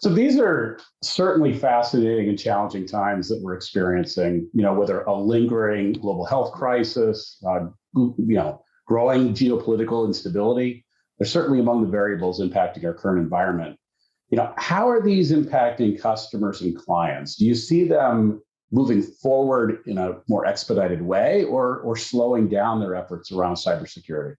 So these are certainly fascinating and challenging times that we're experiencing, whether a lingering global health crisis, growing geopolitical instability. They're certainly among the variables impacting our current environment. How are these impacting customers and clients? Do you see them moving forward in a more expedited way or slowing down their efforts around cybersecurity?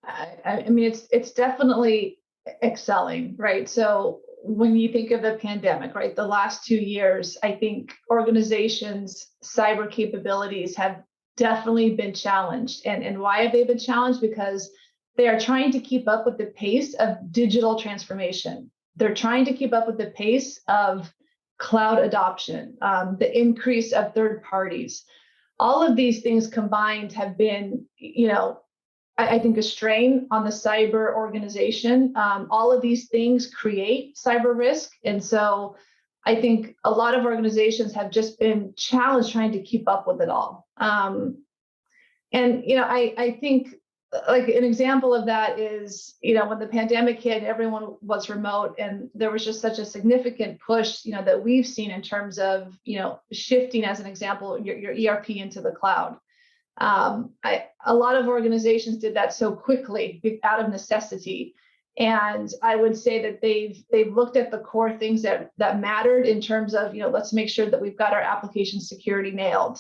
I mean, it's definitely excelling, right? So when you think of the pandemic, right, the last 2 years, I think organizations' cyber capabilities have definitely been challenged. And why have they been challenged? Because they are trying to keep up with the pace of digital transformation. They're trying to keep up with the pace of cloud adoption, the increase of third parties. All of these things combined have been, I think, a strain on the cyber organization. All of these things create cyber risk. And so I think a lot of organizations have just been challenged trying to keep up with it all. I think like an example of that is, when the pandemic hit, everyone was remote, and there was just such a significant push, that we've seen in terms of, shifting, as an example, your ERP into the cloud. A lot of organizations did that so quickly out of necessity. And I would say that they've looked at the core things that mattered in terms of, let's make sure that we've got our application security nailed.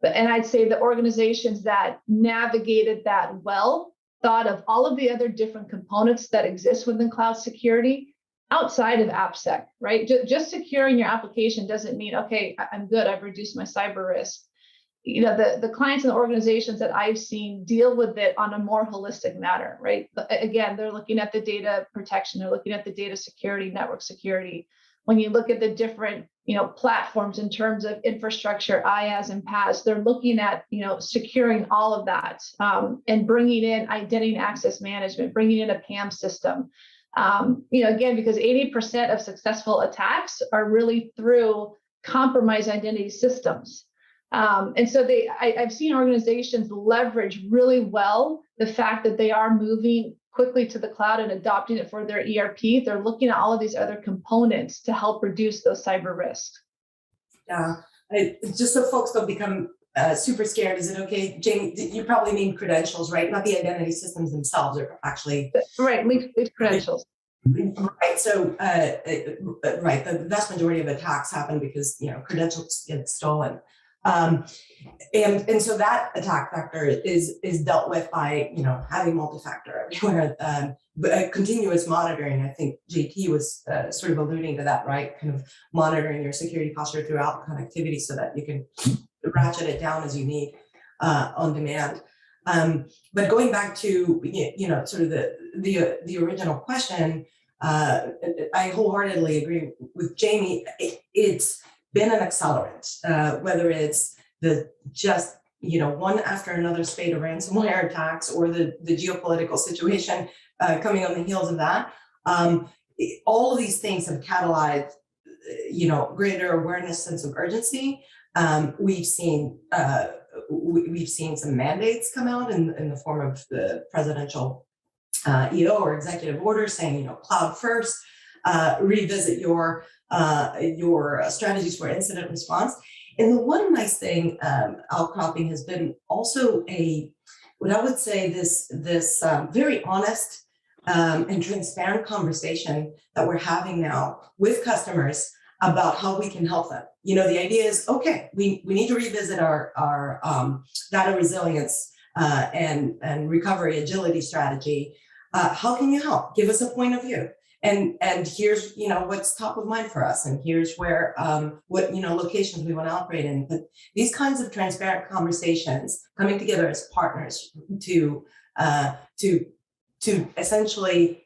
And I'd say the organizations that navigated that well thought of all of the other different components that exist within cloud security outside of AppSec, right? Just securing your application doesn't mean, okay, I'm good, I've reduced my cyber risk. The clients and the organizations that I've seen deal with it on a more holistic manner, right? Again, they're looking at the data protection, they're looking at the data security, network security. When you look at the different, platforms in terms of infrastructure, IaaS and PaaS, they're looking at, securing all of that, and bringing in identity and access management, bringing in a PAM system. Again, because 80% of successful attacks are really through compromised identity systems. And so I've seen organizations leverage really well the fact that they are moving quickly to the cloud and adopting it for their ERP. They're looking at all of these other components to help reduce those cyber risks. Yeah, just so folks don't become super scared, is it okay, Jaime, you probably mean credentials, right? Not the identity systems themselves are actually. Right, leaked credentials. Right. So, right, the vast majority of attacks happen because credentials get stolen, and so that attack vector is dealt with by having multi-factor everywhere, but continuous monitoring. I think JT was sort of alluding to that, right? Kind of monitoring your security posture throughout connectivity so that you can ratchet it down as you need on demand. But going back to sort of the original question, I wholeheartedly agree with Jaime. It's been an accelerant, whether it's the just one after another spate of ransomware attacks or the geopolitical situation coming on the heels of that. All of these things have catalyzed greater awareness, sense of urgency. We've seen some mandates come out in the form of the presidential EO or executive order saying, cloud first, revisit your strategies for incident response. And the one nice thing outcropping has been also what I would say this very honest and transparent conversation that we're having now with customers about how we can help them. The idea is, okay, we need to revisit our data resilience and recovery agility strategy. How can you help? Give us a point of view. And here's what's top of mind for us, and here's where what locations we want to operate in. But these kinds of transparent conversations, coming together as partners to essentially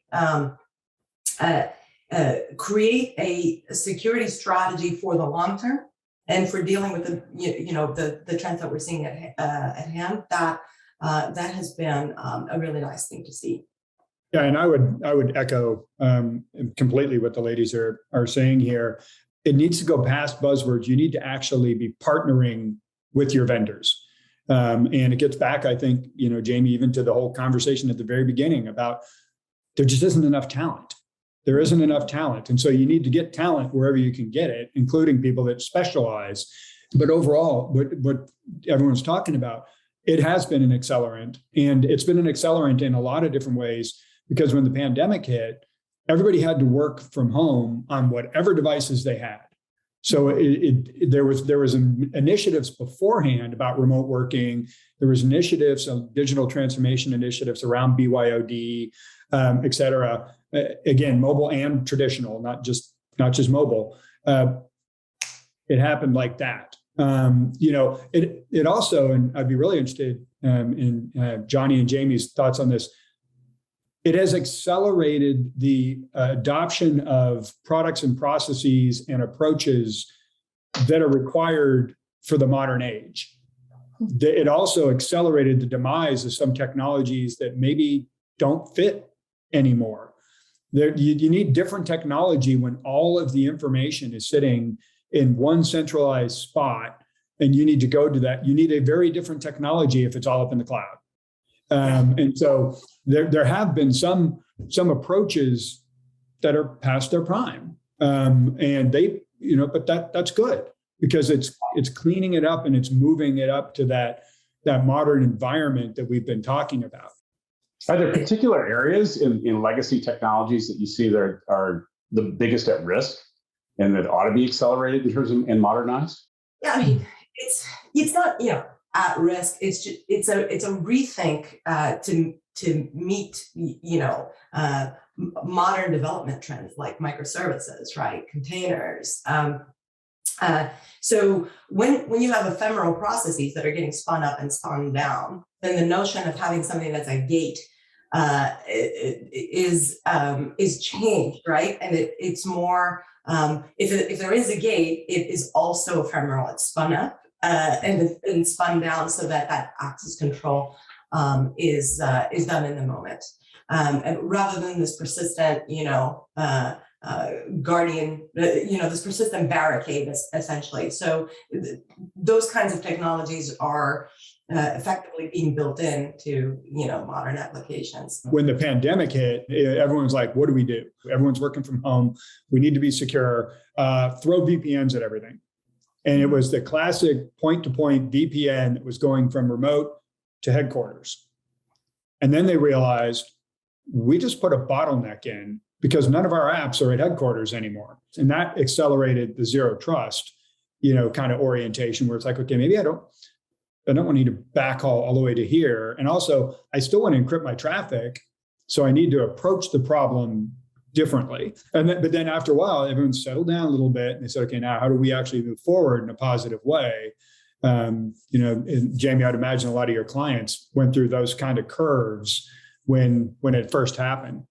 create a security strategy for the long term and for dealing with the trends that we're seeing at hand. That has been a really nice thing to see. Yeah, and I would echo completely what the ladies are saying here. It needs to go past buzzwords. You need to actually be partnering with your vendors. And it gets back, I think, Jaime, even to the whole conversation at the very beginning about there just isn't enough talent. There isn't enough talent. And so you need to get talent wherever you can get it, including people that specialize. But overall, what everyone's talking about, it has been an accelerant. And it's been an accelerant in a lot of different ways, because when the pandemic hit, everybody had to work from home on whatever devices they had. So there was initiatives beforehand about remote working. There was initiatives, digital transformation initiatives around BYOD, et cetera. Again, mobile and traditional, not just mobile. It happened like that. It also, and I'd be really interested in Johnnie and Jaime's thoughts on this. It has accelerated the adoption of products and processes and approaches that are required for the modern age. It also accelerated the demise of some technologies that maybe don't fit anymore. You need different technology when all of the information is sitting in one centralized spot, and you need to go to that. You need a very different technology if it's all up in the cloud. And so there have been some approaches that are past their prime, and they, but that's good, because it's cleaning it up and it's moving it up to that modern environment that we've been talking about. Are there particular areas in legacy technologies that you see that are the biggest at risk and that ought to be accelerated in terms of and modernized? Yeah, I mean, it's not at risk. It's a rethink to meet modern development trends like microservices, right? Containers. So when you have ephemeral processes that are getting spun up and spun down, then the notion of having something that's a gate is changed, right? And it's more, if there is a gate, it is also ephemeral. It's spun up and spun down so that access control is done in the moment, and rather than this persistent, guardian, this persistent barricade, essentially. So those kinds of technologies are effectively being built into, modern applications. When the pandemic hit, everyone's like, what do we do? Everyone's working from home. We need to be secure. Throw VPNs at everything. And it was the classic point-to-point VPN that was going from remote to headquarters. And then they realized, we just put a bottleneck in because none of our apps are at headquarters anymore. And that accelerated the zero trust, kind of orientation, where it's like, okay, maybe I don't want you to backhaul all the way to here. And also, I still want to encrypt my traffic. So I need to approach the problem differently. But then after a while, everyone settled down a little bit and they said, okay, now how do we actually move forward in a positive way? And Jaime, I'd imagine a lot of your clients went through those kind of curves when it first happened.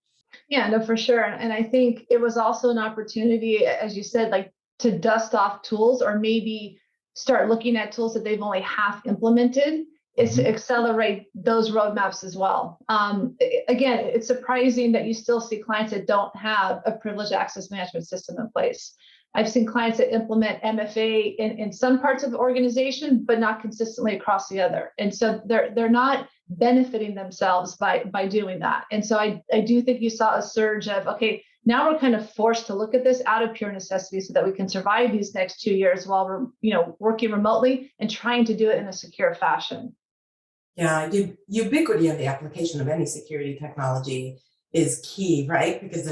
Yeah, no, for sure. And I think it was also an opportunity, as you said, like to dust off tools or maybe start looking at tools that they've only half implemented, is to accelerate those roadmaps as well. Again, it's surprising that you still see clients that don't have a privileged access management system in place. I've seen clients that implement MFA in some parts of the organization, but not consistently across the other. And so they're not benefiting themselves by doing that. And so I do think you saw a surge of, okay, now we're kind of forced to look at this out of pure necessity so that we can survive these next 2 years while we're, working remotely and trying to do it in a secure fashion. Yeah, ubiquity of the application of any security technology is key, right? Because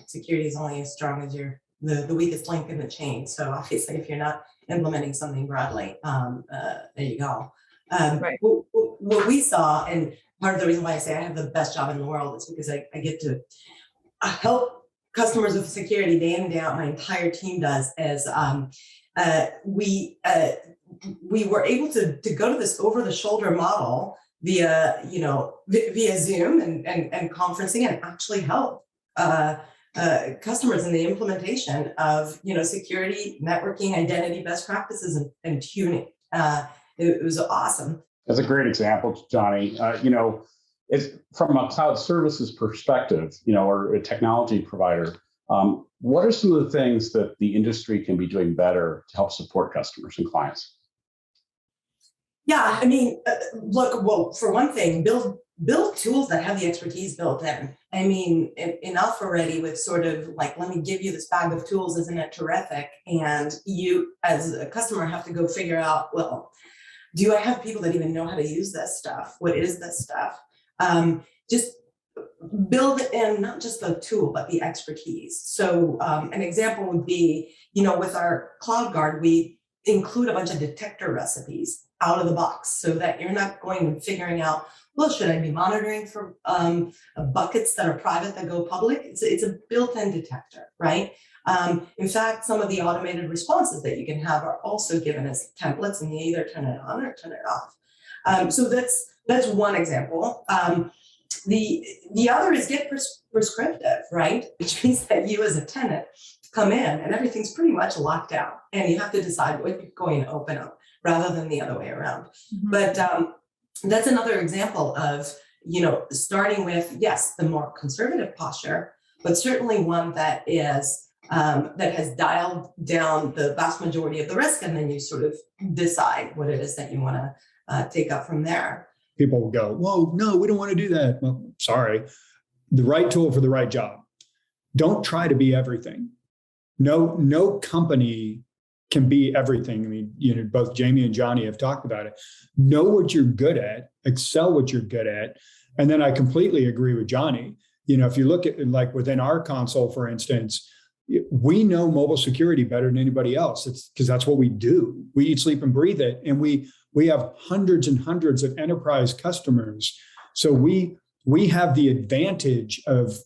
security is only as strong as the weakest link in the chain. So obviously, if you're not implementing something broadly, there you go. Right. What we saw, and part of the reason why I say I have the best job in the world is because I get to help customers with security day in and day out. My entire team does, as we were able to go to this over the shoulder model via Zoom and conferencing, and actually help customers in the implementation of security, networking, identity best practices, and tuning. It was awesome. That's a great example, Johnnie. It's from a cloud services perspective, or a technology provider. What are some of the things that the industry can be doing better to help support customers and clients? Yeah, look, well, for one thing, build build tools that have the expertise built in. I mean, enough already with sort of like, let me give you this bag of tools, isn't it terrific? And you as a customer have to go figure out, well, do I have people that even know how to use this stuff? What is this stuff? Just build in not just the tool, but the expertise. So an example would be, with our Cloud Guard, we include a bunch of detector recipes out of the box so that you're not going and figuring out, well, should I be monitoring for buckets that are private that go public? It's a built-in detector, right? In fact, some of the automated responses that you can have are also given as templates, and you either turn it on or turn it off. So that's one example. The other is get prescriptive, right? Which means that you as a tenant come in and everything's pretty much locked down, and you have to decide what you're going to open up rather than the other way around. Mm-hmm. But that's another example of, starting with, yes, the more conservative posture, but certainly one that is that has dialed down the vast majority of the risk, and then you sort of decide what it is that you want to take up from there. People will go, whoa, no, we don't want to do that. Well, sorry, the right tool for the right job. Don't try to be everything. No company can be everything. I mean, both Jaime and Johnnie have talked about it. Know what you're good at, excel what you're good at. And then I completely agree with Johnnie. If you look at like within our console, for instance, we know mobile security better than anybody else. It's because that's what we do. We eat, sleep, and breathe it. And we have hundreds and hundreds of enterprise customers. So we have the advantage of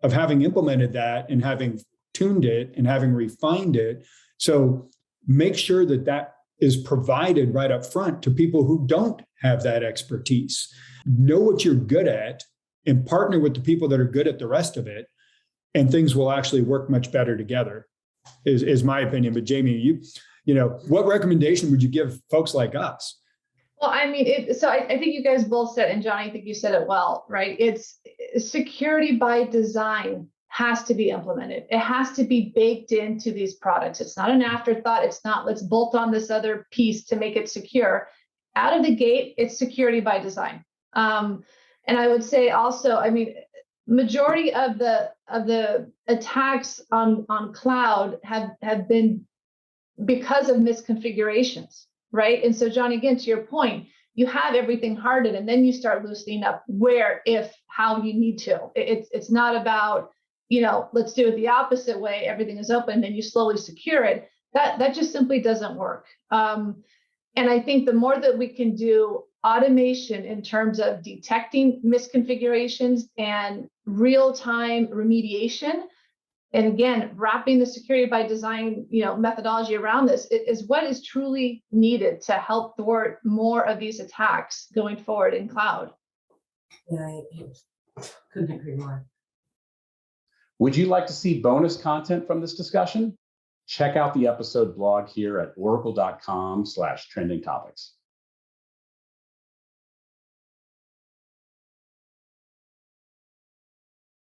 having implemented that and having tuned it and having refined it. So make sure that is provided right up front to people who don't have that expertise. Know what you're good at and partner with the people that are good at the rest of it, and things will actually work much better together, is my opinion. But Jaime, what recommendation would you give folks like us? Well, I mean, so I think you guys both said, and Johnnie, I think you said it well, right? It's security by design has to be implemented. It has to be baked into these products. It's not an afterthought. It's not, let's bolt on this other piece to make it secure. Out of the gate, it's security by design. And I would say also, I mean, majority of the attacks on cloud have been because of misconfigurations, right? And so, Johnnie, again, to your point, you have everything hardened, and then you start loosening up where, if, how you need to. It's not about, let's do it the opposite way. Everything is open, and you slowly secure it. That just simply doesn't work. And I think the more that we can do automation in terms of detecting misconfigurations and real-time remediation, and again, wrapping the security by design, methodology around this is what is truly needed to help thwart more of these attacks going forward in cloud. Yeah, I couldn't agree more. Would you like to see bonus content from this discussion? Check out the episode blog here at oracle.com/trending topics.